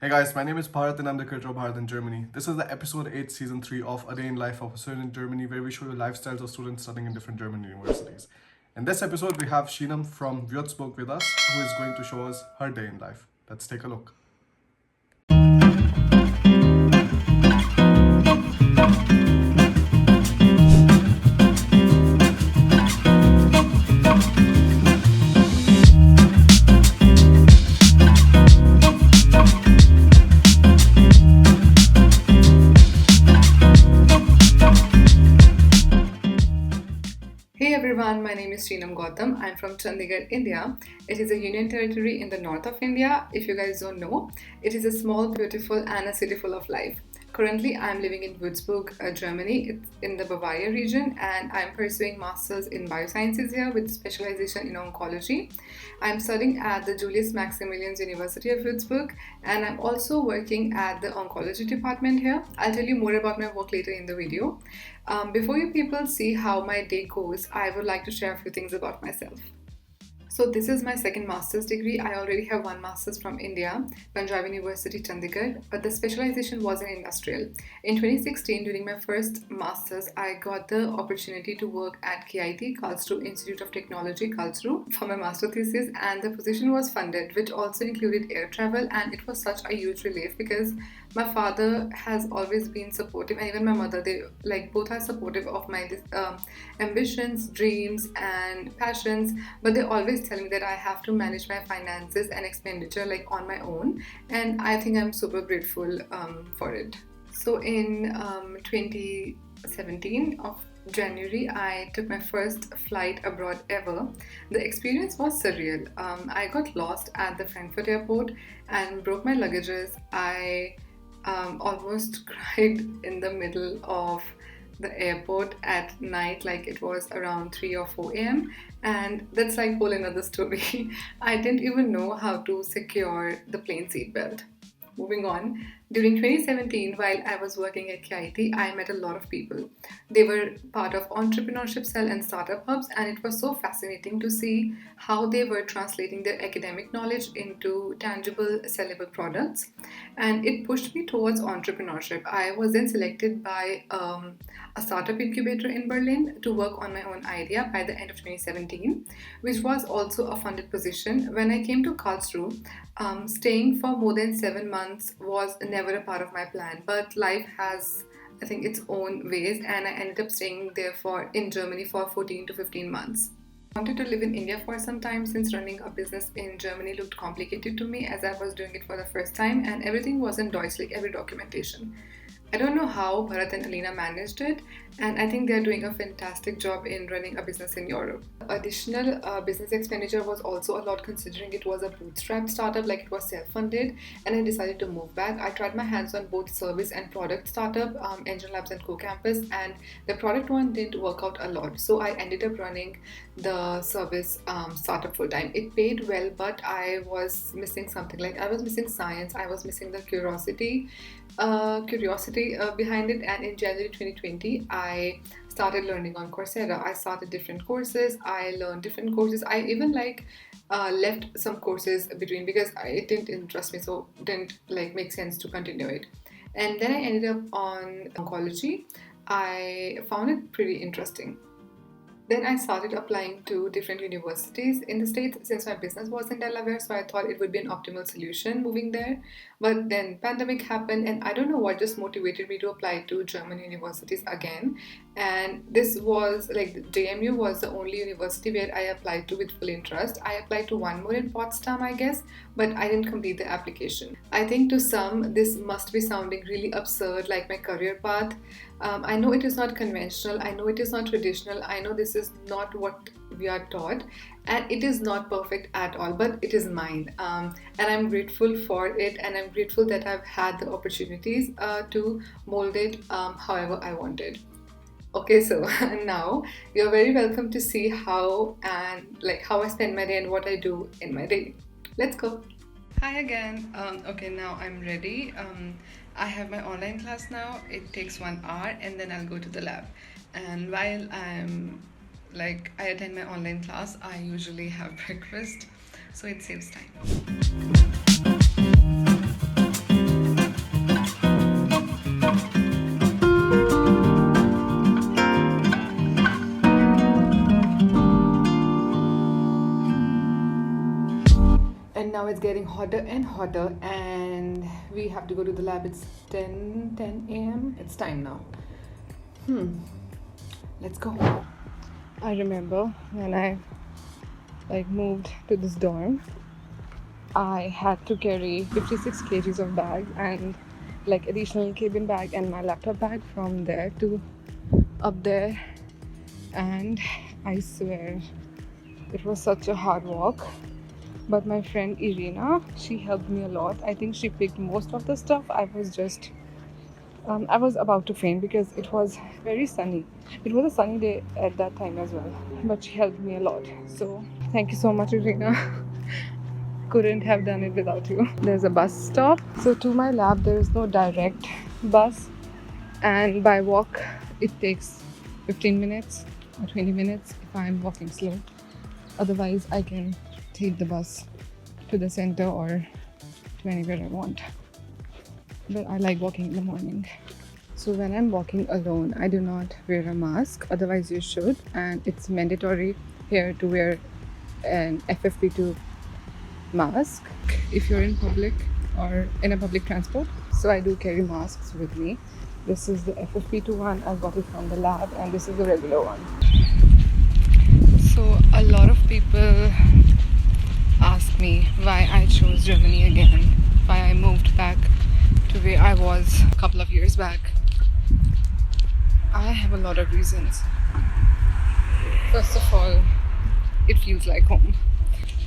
Hey guys, my name is Bharat and I'm the creator of Bharat in Germany. This is the episode 8, season 3 of A Day in Life of a Student in Germany, where we show you lifestyles of students studying in different German universities. In this episode, we have Sreenam from Würzburg with us, who is going to show us her day in life. Let's take a look. Hey everyone, my name is Sreenam Gautam. I'm from Chandigarh, India. It is a union territory in the north of India. If you guys don't know, it is a small, beautiful, and a city full of life. Currently, I'm living in Würzburg, Germany. It's in the Bavaria region, and I'm pursuing masters in biosciences here with specialization in oncology. I'm studying at the Julius Maximilians University of Würzburg, and I'm also working at the oncology department here. I'll tell you more about my work later in the video. Before you people see how my day goes, I would like to share a few things about myself. So this is my second master's degree. I already have one master's from India, Punjab University, Chandigarh, but the specialization was in industrial. In 2016, during my first master's, I got the opportunity to work at KIT, Karlsruhe Institute of Technology, Karlsruhe, for my master thesis, and the position was funded, which also included air travel, and it was such a huge relief because my father has always been supportive, and even my mother, they both are supportive of my ambitions, dreams, and passions, but they always tell me that I have to manage my finances and expenditure on my own, and I think I'm super grateful for it. So in 2017 of January, I took my first flight abroad ever. The experience was surreal. I got lost at the Frankfurt airport and broke my luggages. I almost cried in the middle of the airport at night, like it was around 3 or 4 a.m. And that's like whole another story. I didn't even know how to secure the plane seatbelt. Moving on, during 2017, while I was working at KIT, I met a lot of people. They were part of entrepreneurship cell and startup hubs, and it was so fascinating to see how they were translating their academic knowledge into tangible, sellable products. And it pushed me towards entrepreneurship. I was then selected by a startup incubator in Berlin to work on my own idea by the end of 2017, which was also a funded position. When I came to Karlsruhe, staying for more than 7 months was never a part of my plan, but life has, I think, its own ways, and I ended up staying there in Germany for 14 to 15 months. I wanted to live in India for some time since running a business in Germany looked complicated to me as I was doing it for the first time and everything was in Deutsch, like every documentation. I don't know how Bharat and Alina managed it, and I think they're doing a fantastic job in running a business in Europe. Additional business expenditure was also a lot considering it was a bootstrap startup, like it was self-funded, and I decided to move back. I tried my hands on both service and product startup, Engine Labs and Co-Campus, and the product one didn't work out a lot. So I ended up running the service startup full-time. It paid well, but I was missing something. Like I was missing science, I was missing the curiosity behind it, and in January 2020 I started learning on Coursera. I started different courses, I learned different courses. I even left some courses between because it didn't interest me, so it didn't make sense to continue it. And then I ended up on oncology. I found it pretty interesting. Then I started applying to different universities in the States since my business was in Delaware, so I thought it would be an optimal solution moving there. But then pandemic happened and I don't know what just motivated me to apply to German universities again. And this was JMU was the only university where I applied to with full interest. I applied to one more in Potsdam, I guess, but I didn't complete the application. I think to some this must be sounding really absurd, like my career path. I know it is not conventional, I know it is not traditional, I know this is not what we are taught, and it is not perfect at all, but it is mine. And I'm grateful for it, and I'm grateful that I've had the opportunities to mold it however I wanted. Okay, so now you're very welcome to see how I spend my day and what I do in my day. Let's go. Hi again. Okay, now I'm ready. I have my online class now. It takes 1 hour and then I'll go to the lab. And while I attend my online class, I usually have breakfast, so it saves time. getting hotter and hotter, and we have to go to the lab. It's 10 a.m. It's time now. Let's go. I remember when I moved to this dorm, I had to carry 56 kgs of bags and additional cabin bag and my laptop bag from there to up there, and I swear it was such a hard walk. But my friend Irina, she helped me a lot. I think she picked most of the stuff. I was about to faint because it was very sunny. It was a sunny day at that time as well, but she helped me a lot. So thank you so much, Irina. Couldn't have done it without you. There's a bus stop. So to my lab, there is no direct bus, and by walk, it takes 15 minutes or 20 minutes if I'm walking slow. Otherwise, I can take the bus to the center or to anywhere I want. But I like walking in the morning. So when I'm walking alone, I do not wear a mask. Otherwise, you should, and it's mandatory here to wear an FFP2 mask if you're in public or in a public transport. So I do carry masks with me. This is the FFP2 one. I got it from the lab, and this is the regular one. So a lot of people ask me why I chose Germany again, why I moved back to where I was a couple of years back. I have a lot of reasons. First of all, it feels like home.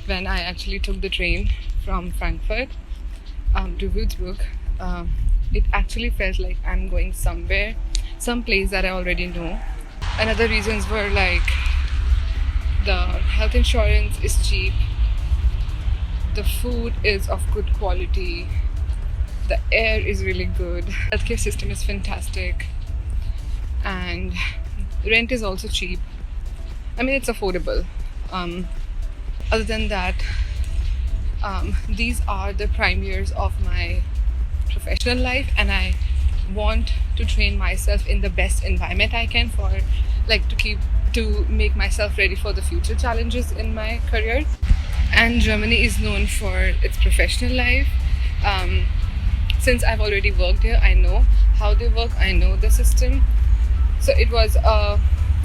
When I actually took the train from Frankfurt to Würzburg, it actually felt like I'm going somewhere, some place that I already know. And other reasons were the health insurance is cheap, the food is of good quality, the air is really good, healthcare system is fantastic, and rent is also cheap. I mean, it's affordable. Other than that, these are the prime years of my professional life, and I want to train myself in the best environment I can for to make myself ready for the future challenges in my career. And Germany is known for its professional life. Since I've already worked here, I know how they work, I know the system. So it was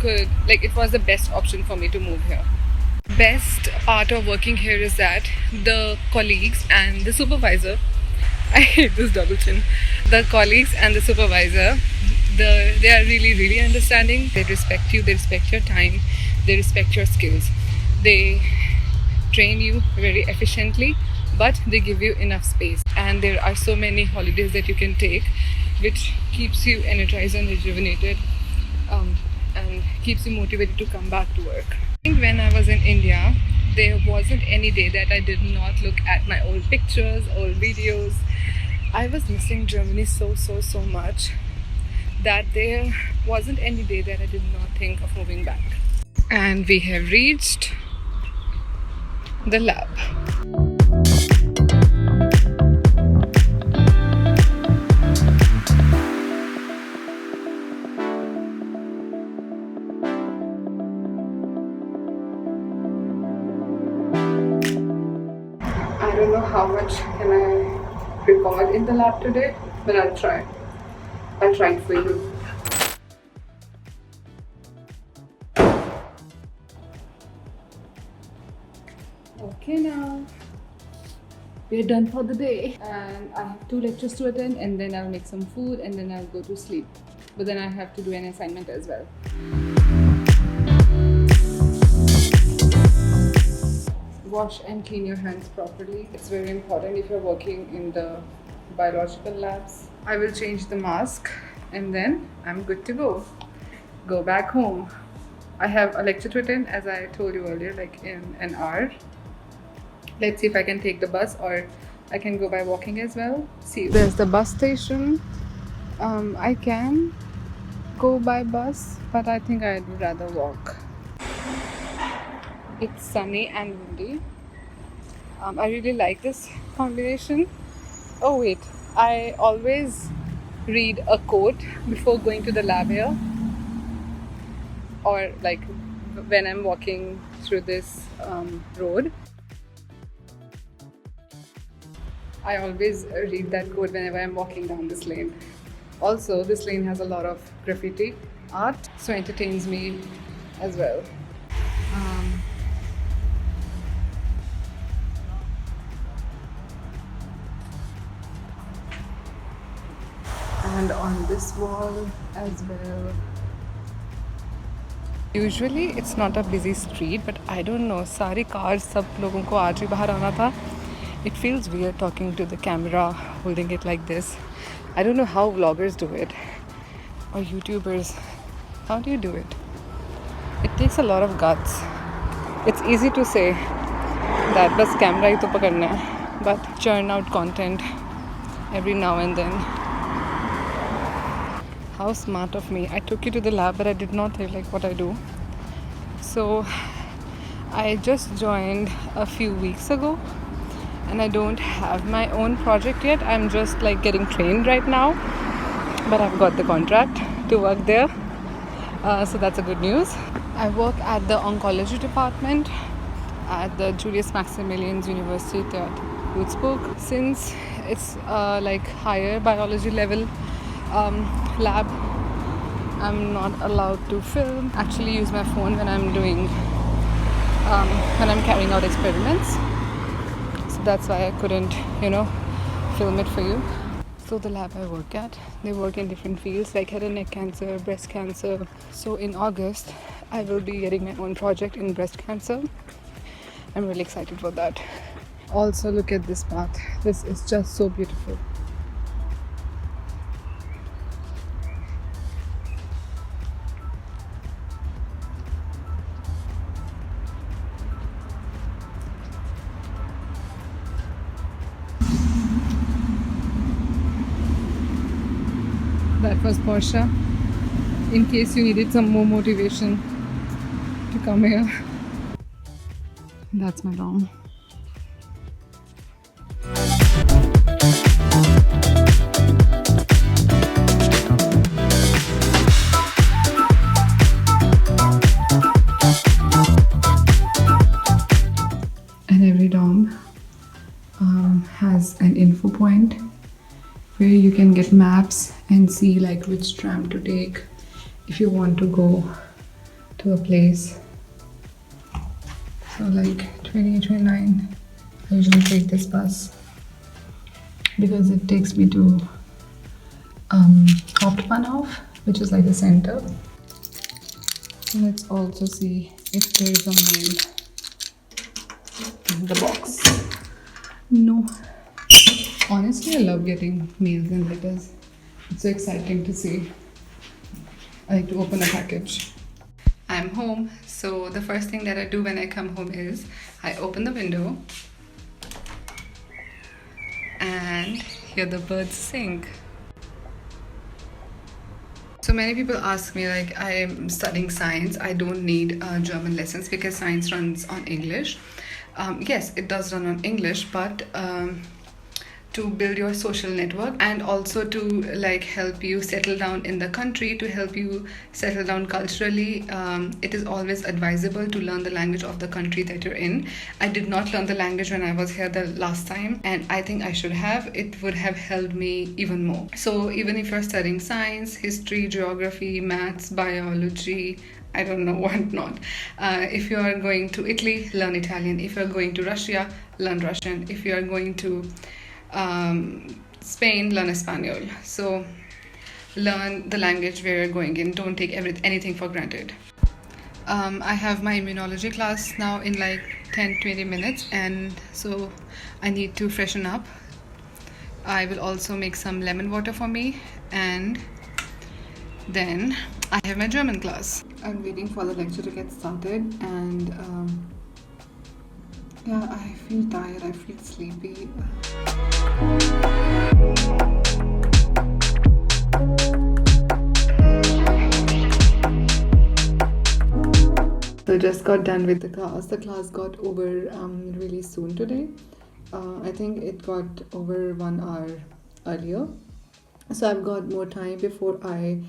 it was the best option for me to move here. Best part of working here is that the colleagues and the supervisor, I hate this double chin, the colleagues and the supervisor, they are really, really understanding. They respect you, they respect your time, they respect your skills. They train you very efficiently, but they give you enough space. And there are so many holidays that you can take, which keeps you energized and rejuvenated, and keeps you motivated to come back to work. I think when I was in India, there wasn't any day that I did not look at my old pictures, old videos. I was missing Germany so much that there wasn't any day that I did not think of moving back. And we have reached the lab. I don't know how much can I record in the lab today, but I'll try. I'll try it for you. Okay, now we're done for the day, and I have 2 lectures to attend, and then I'll make some food, and then I'll go to sleep. But then I have to do an assignment as well. Wash and clean your hands properly. It's very important if you're working in the biological labs. I will change the mask, and then I'm good to go back home. I have a lecture to attend, as I told you earlier, in an hour. Let's see if I can take the bus, or I can go by walking as well. See, there's the bus station. I can go by bus, but I think I'd rather walk. It's sunny and windy. I really like this combination. Oh wait, I always read a quote before going to the lab here, or when I'm walking through this road. I always read that quote whenever I'm walking down this lane. Also, this lane has a lot of graffiti art, so entertains me as well. Um, and on this wall as well. Usually it's not a busy street, but I don't know, सारी cars सब लोगों को आज ही बाहर आना था. It feels weird talking to the camera, holding it like this. I don't know how vloggers do it or YouTubers. How do you do it? It takes a lot of guts. It's easy to say that बस camera ही तो पकड़ना है, but churn out content every now and then. How smart of me. I took you to the lab, but I did not tell like what I do. So I just joined a few weeks ago and I don't have my own project yet. I'm just like getting trained right now, but I've got the contract to work there. So that's a good news. I work at the oncology department at the Julius Maximilians University at Würzburg. Since it's like higher biology level lab, I'm not allowed to film, actually use my phone when I'm doing when I'm carrying out experiments. So that's why I couldn't, film it for you. So the lab I work at, they work in different fields like head and neck cancer, breast cancer. So in August, I will be getting my own project in breast cancer. I'm really excited for that. Also, look at this path. This is just so beautiful. That was Porsche. In case you needed some more motivation to come here. That's my dorm. And every dorm has an info point where you can get maps and see like which tram to take if you want to go to a place. So like 2029, I usually take this bus because it takes me to Hauptbahnhof, which is like the center. Let's also see if there is a mail in the box. No. Honestly, I love getting mails and letters. It's so exciting to see. I like to open a package. I'm home, so the first thing that I do when I come home is I open the window and hear the birds sing. So many people ask me like, I'm studying science, I don't need German lessons because science runs on English. Yes, it does run on English, but to build your social network and also to like help you settle down in the country, to help you settle down culturally, it is always advisable to learn the language of the country that you're in. I did not learn the language when I was here the last time, and I think I should have. It would have helped me even more. So even if you're studying science, history, geography, maths, biology, I don't know what not. If you are going to Italy, learn Italian. If you're going to Russia, learn Russian. If you are going to Spain, learn Espanol. So learn the language where you're going in. Don't take anything for granted. I have my immunology class now in like 10-20 minutes, and so I need to freshen up. I will also make some lemon water for me, and then I have my German class. I'm waiting for the lecture to get started, and yeah, I feel tired, I feel sleepy. So just got done with the class. The class got over really soon today. I think it got over 1 hour earlier. So I've got more time before I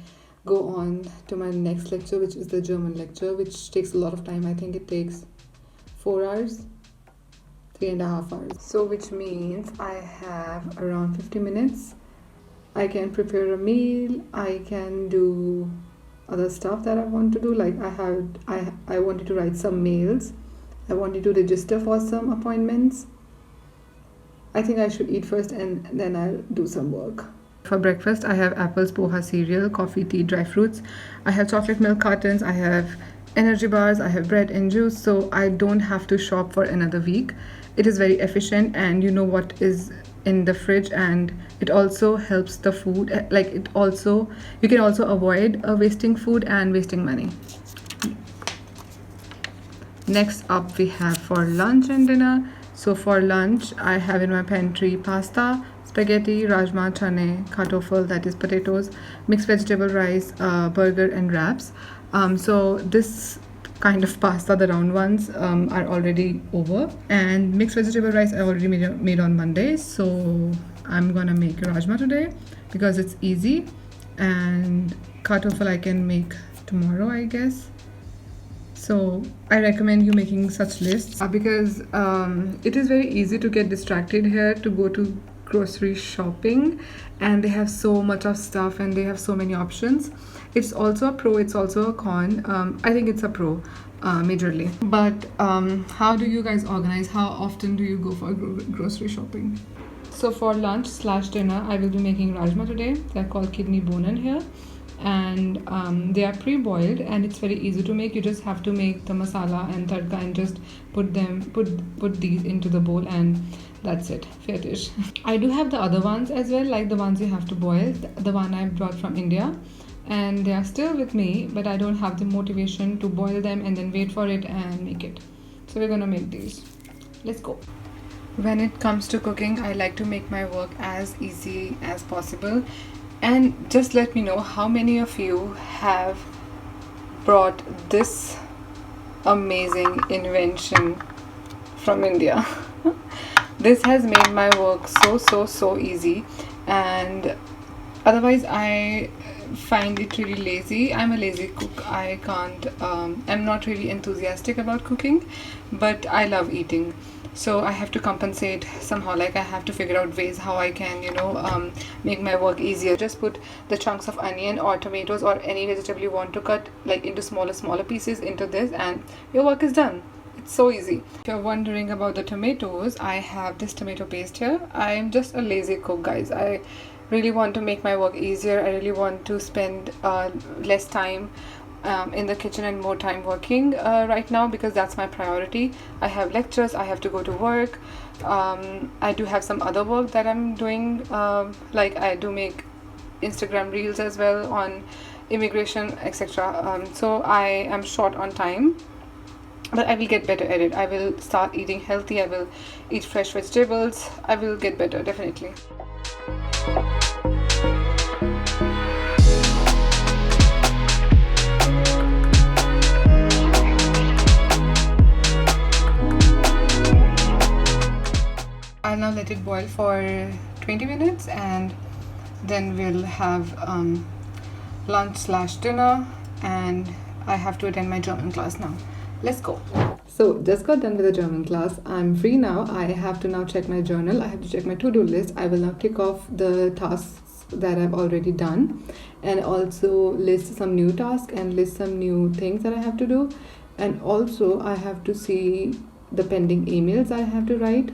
go on to my next lecture, which is the German lecture, which takes a lot of time. I think it takes 4 hours. 3.5 hours. So which means I have around 50 minutes. I can prepare a meal, I can do other stuff that I want to do. Like I wanted to write some mails, I wanted to register for some appointments. I think I should eat first and then I'll do some work. For breakfast, I have apples, poha cereal, coffee, tea, dry fruits. I have chocolate milk cartons, I have energy bars, I have bread and juice, so I don't have to shop for another week. It is very efficient and you know what is in the fridge, and it also helps the food. Like you can also avoid wasting food and wasting money. Next up we have for lunch and dinner. So for lunch I have in my pantry pasta, spaghetti, rajma, chane, kartoffel, that is potatoes, mixed vegetable rice, burger and wraps. So this kind of pasta, the round ones, are already over, and mixed vegetable rice I already made on Monday, so I'm gonna make rajma today because it's easy, and kartoffel I can make tomorrow, I guess. So I recommend you making such lists because it is very easy to get distracted here, to go to grocery shopping, and they have so much of stuff and they have so many options. It's also a pro, it's also a con. I think it's a pro majorly. But how do you guys organize? How often do you go for grocery shopping? So for lunch / dinner, I will be making rajma today. They're called kidney bonan here, and they are pre-boiled and it's very easy to make. You just have to make the masala and tadka and just put these into the bowl, and that's it, fetish. I do have the other ones as well, like the ones you have to boil, the one I brought from India, and they are still with me, but I don't have the motivation to boil them and then wait for it and make it. So we're gonna make these. Let's go. When it comes to cooking, I like to make my work as easy as possible. And just let me know how many of you have brought this amazing invention from India. This has made my work so easy, and otherwise I find it really lazy. I'm a lazy cook. I'm not really enthusiastic about cooking, but I love eating. So I have to compensate somehow. Like I have to figure out ways how I can, make my work easier. Just put the chunks of onion or tomatoes or any vegetable you want to cut like into smaller pieces into this, and your work is done. It's so easy. If you're wondering about the tomatoes, I have this tomato paste here. I'm just a lazy cook, guys. I really want to make my work easier. I really want to spend less time in the kitchen and more time working right now, because that's my priority. I have lectures, I have to go to work. I do have some other work that I'm doing, like I do make Instagram reels as well on immigration, etc. So I am short on time, but I will get better at it. I will start eating healthy, I will eat fresh vegetables, I will get better, definitely. I'll now let it boil for 20 minutes and then we'll have lunch / dinner, and I have to attend my German class now. Let's go. So just got done with the German class. I'm free now. I have to now check my journal. I have to check my to-do list. I will now tick off the tasks that I've already done, and also list some new tasks and list some new things that I have to do. And also I have to see the pending emails I have to write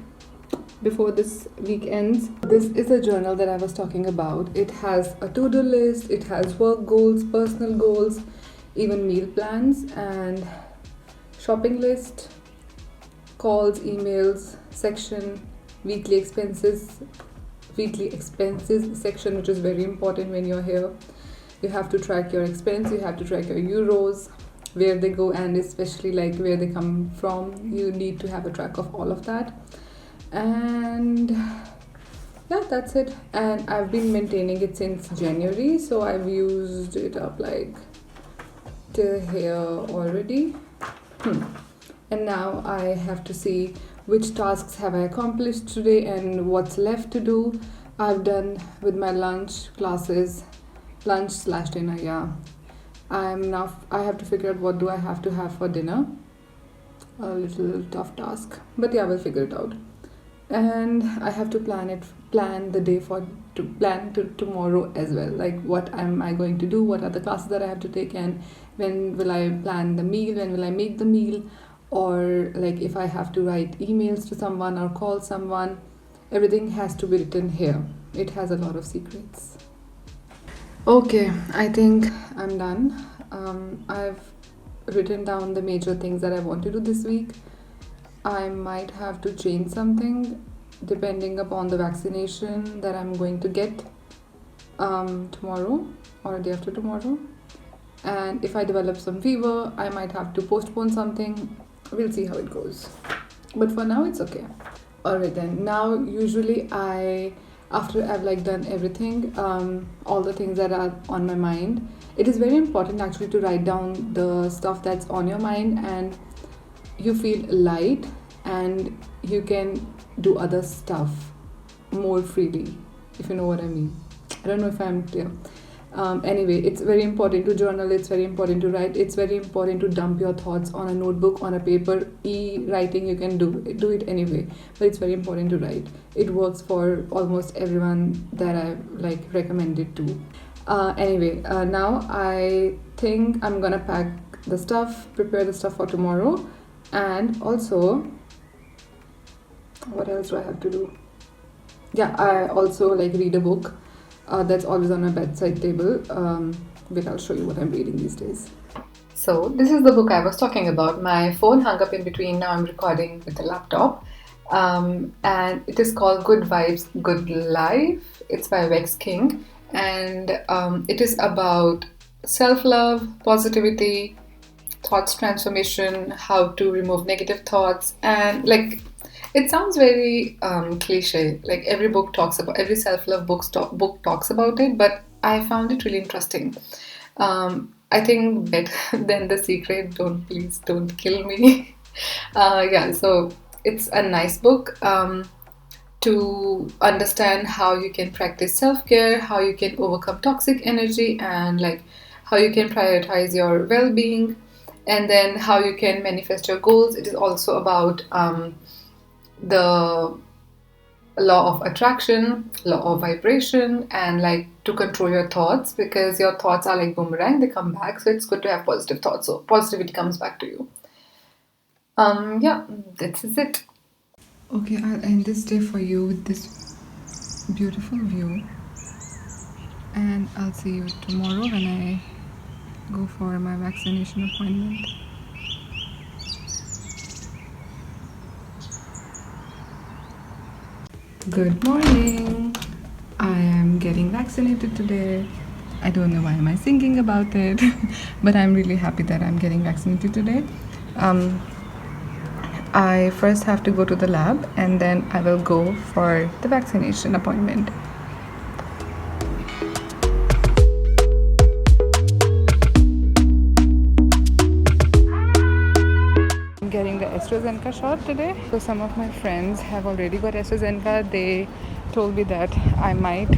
before this week ends. This is a journal that I was talking about. It has a to-do list, it has work goals, personal goals, even meal plans and shopping list, calls, emails section, weekly expenses section, which is very important when you're here. You have to track your expense, you have to track your euros, where they go, and especially like where they come from. You need to have a track of all of that. And yeah, that's it. And I've been maintaining it since January, so I've used it up like till here already. And now I have to see which tasks have I accomplished today and what's left to do. I've done with my lunch classes, lunch / dinner. Yeah, I have to figure out what do I have to have for dinner. a little tough task, but yeah, we'll figure it out. And I have to plan the day to plan to tomorrow as well. Like, what am I going to do? What are the classes that I have to take? And when will I plan the meal? When will I make the meal? Or like, if I have to write emails to someone or call someone, everything has to be written here. It has a lot of secrets. Okay, I think I'm done. I've written down the major things that I want to do this week. I might have to change something depending upon the vaccination that I'm going to get tomorrow or day after tomorrow. And if I develop some fever, I might have to postpone something. We'll see how it goes. But for now, it's okay. Alright then. Now, usually after I've like done everything, all the things that are on my mind, it is very important actually to write down the stuff that's on your mind, and you feel light and you can do other stuff more freely, if you know what I mean. I don't know if I'm clear. Anyway, it's very important to journal, it's very important to write, it's very important to dump your thoughts on a notebook, on a paper. E-writing you can do it anyway, but it's very important to write. It works for almost everyone that I've like recommended to. Anyway, now I think I'm gonna pack the stuff, prepare the stuff for tomorrow, and also, what else do I have to do? Yeah, I also like read a book. That's always on my bedside table. But I'll show you what I'm reading these days. So this is the book I was talking about. My phone hung up in between. Now I'm recording with the laptop. And it is called Good Vibes, Good Life. It's by Vex King. And it is about self-love, positivity, thoughts transformation, how to remove negative thoughts, and like, it sounds very cliche. Like every self-love book talks about it, but I found it really interesting. I think better than The Secret. Please don't kill me. Yeah, so it's a nice book to understand how you can practice self-care, how you can overcome toxic energy, and like how you can prioritize your well-being, and then how you can manifest your goals. It is also about the law of attraction, law of vibration, and like to control your thoughts, because your thoughts are like boomerang, they come back. So it's good to have positive thoughts, so positivity comes back to you. Yeah, this is it. Okay, I'll end this day for you with this beautiful view, and I'll see you tomorrow when I go for my vaccination appointment. Good morning. I am getting vaccinated today. I don't know why am I singing about it, but I'm really happy that I'm getting vaccinated today. I first have to go to the lab, and then I will go for the vaccination appointment. I'm getting the AstraZeneca shot today. So some of my friends have already got AstraZeneca. They told me that I might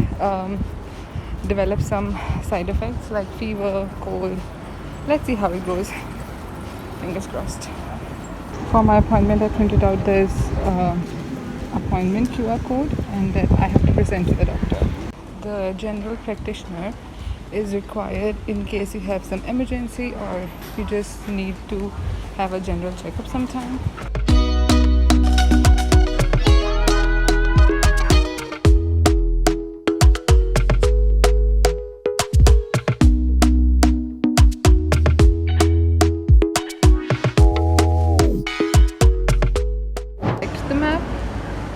develop some side effects like fever, cold. Let's see how it goes. Fingers crossed. For my appointment, I printed out this appointment QR code, and that I have to present to the doctor. The general practitioner is required in case you have some emergency or you just need to have a general checkup sometime.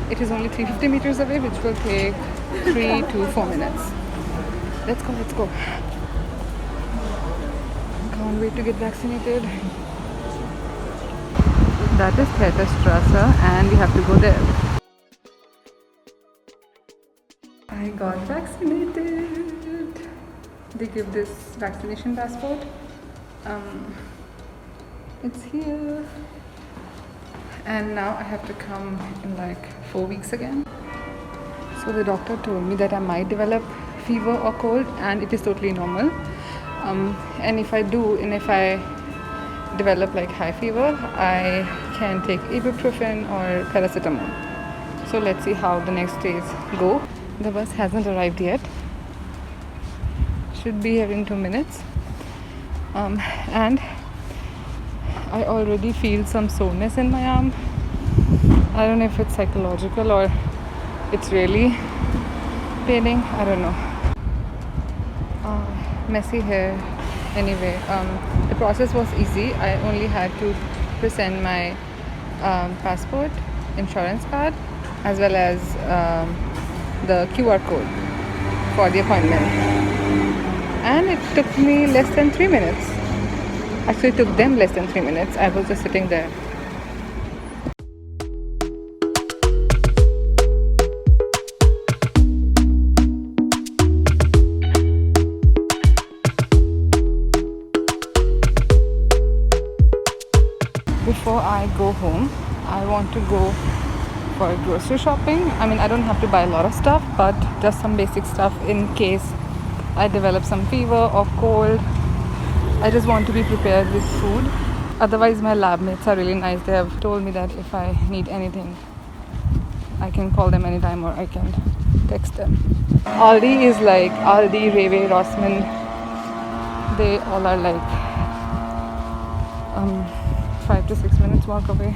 It is only 350 meters away, which will take 3 to 4 minutes. Let's go. Can't wait to get vaccinated. That is Strasse, and we have to go there. I got vaccinated. They give this vaccination passport. It's here. And now I have to come in like 4 weeks again. So the doctor told me that I might develop fever or cold, and it is totally normal. And if I develop like high fever, I can take ibuprofen or paracetamol. So let's see how the next days go. The bus hasn't arrived yet. Should be here in 2 minutes. And I already feel some soreness in my arm. I don't know if it's psychological or it's really paining. I don't know. Messy hair. Anyway, the process was easy. I only had to present my passport, insurance card, as well as the QR code for the appointment. And it took me less than 3 minutes. Actually, it took them less than 3 minutes. I was just sitting there. Before I go home, I want to go for grocery shopping. I mean, I don't have to buy a lot of stuff, but just some basic stuff in case I develop some fever or cold. I just want to be prepared with food. Otherwise, my lab mates are really nice. They have told me that if I need anything, I can call them anytime or I can text them. Aldi is like Aldi, Rewe, Rossmann. They all are like 5 to 6 minutes walk away.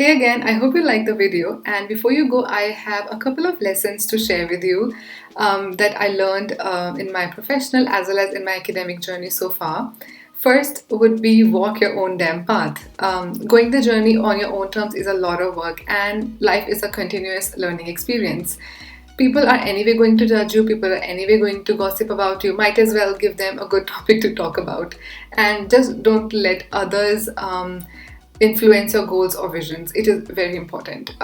Hey again, I hope you liked the video, and before you go, I have a couple of lessons to share with you that I learned in my professional as well as in my academic journey so far. First would be walk your own damn path. Going the journey on your own terms is a lot of work, and life is a continuous learning experience. People are anyway going to judge you, people are anyway going to gossip about you. Might as well give them a good topic to talk about, and just don't let others influence your goals or visions. It is very important.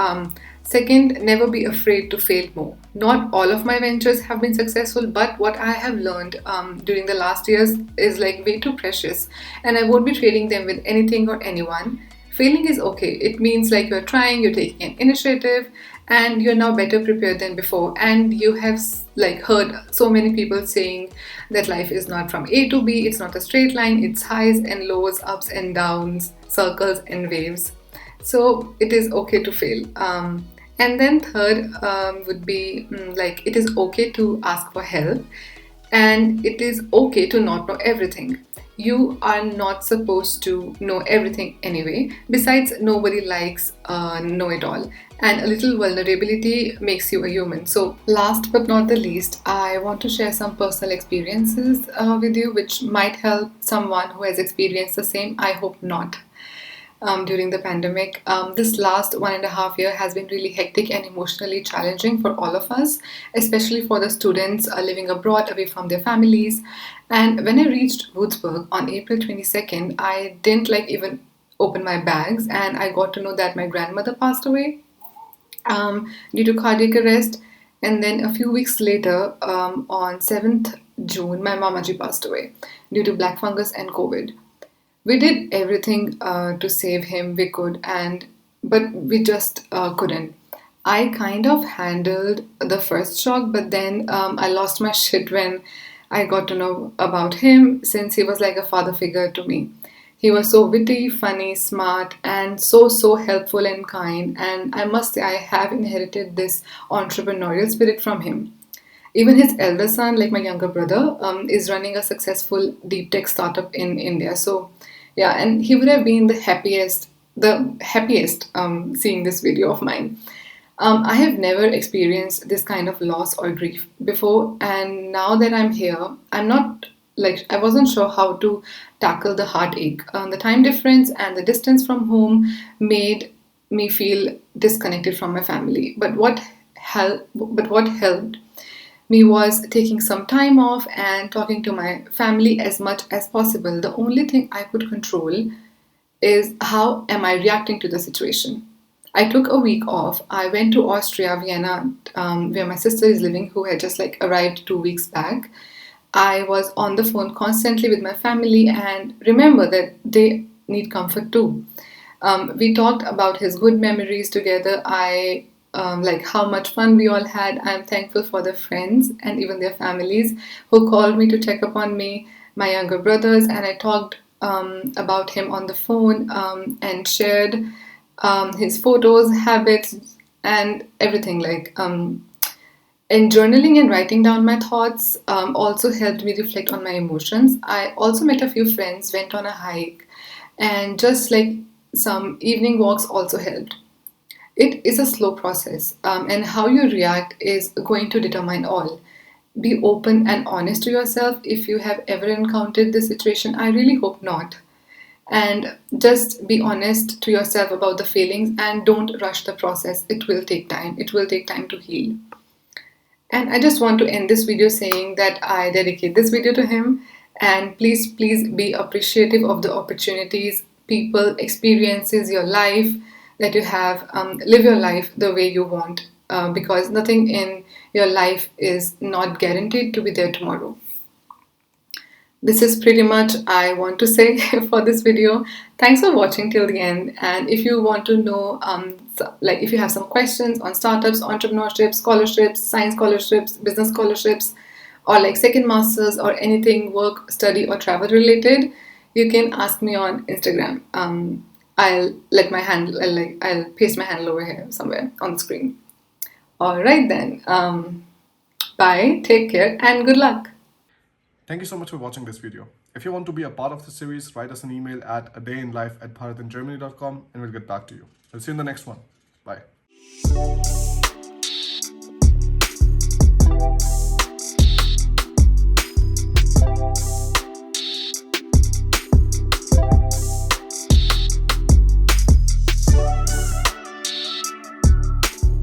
Second, never be afraid to fail more. Not all of my ventures have been successful, but what I have learned during the last years is like way too precious, and I won't be trading them with anything or anyone. Failing is okay. It means like you're trying, you're taking an initiative, and you're now better prepared than before. And you have like heard so many people saying that life is not from A to B, it's not a straight line, it's highs and lows, ups and downs, circles and waves. So it is okay to fail. And then third would be like it is okay to ask for help, and it is okay to not know everything. You are not supposed to know everything anyway. Besides, nobody likes know-it-all, and a little vulnerability makes you a human. So last but not the least, I want to share some personal experiences with you which might help someone who has experienced the same. I hope not. During the pandemic, this last 1.5 years has been really hectic and emotionally challenging for all of us, especially for the students living abroad away from their families. And when I reached Würzburg on April 22nd, I didn't like even open my bags, and I got to know that my grandmother passed away due to cardiac arrest. And then a few weeks later, on 7th June, my mamaji passed away due to black fungus and COVID. We did everything to save him we could, but we just couldn't. I kind of handled the first shock, but then I lost my shit when I got to know about him, since he was like a father figure to me. He was so witty, funny, smart, and so helpful and kind, and I must say I have inherited this entrepreneurial spirit from him. Even his elder son, like my younger brother, is running a successful deep tech startup in India. So yeah, and he would have been the happiest seeing this video of mine. I have never experienced this kind of loss or grief before, and now that I'm here, I wasn't sure how to tackle the heartache. The time difference and the distance from home made me feel disconnected from my family. But what helped me was taking some time off and talking to my family as much as possible. The only thing I could control is how am I reacting to the situation. I took a week off. I went to Austria, Vienna, where my sister is living, who had just like arrived 2 weeks back. I was on the phone constantly with my family and remember that they need comfort too. We talked about his good memories together. I like how much fun we all had. I'm thankful for the friends and even their families who called me to check up on me, my younger brothers, and I talked about him on the phone and shared his photos, habits, and everything and journaling and writing down my thoughts also helped me reflect on my emotions. I also met a few friends, went on a hike, and just like some evening walks also helped. It is a slow process, and how you react is going to determine all. Be open and honest to yourself if you have ever encountered this situation. I really hope not. And just be honest to yourself about the feelings and don't rush the process. It will take time. It will take time to heal. And I just want to end this video saying that I dedicate this video to him. And please be appreciative of the opportunities, people, experiences, your life that you have. Live your life the way you want because nothing in your life is not guaranteed to be there tomorrow. This is pretty much I want to say for this video. Thanks for watching till the end. And if you want to know, if you have some questions on startups, entrepreneurship, scholarships, science scholarships, business scholarships, or like second masters or anything work, study, or travel related, you can ask me on Instagram. I'll paste my handle over here somewhere on the screen. All right then. Bye. Take care and good luck. Thank you so much for watching this video. If you want to be a part of the series, write us an email at adayinlife@bharatingermany.com and we'll get back to you. We'll see you in the next one. Bye.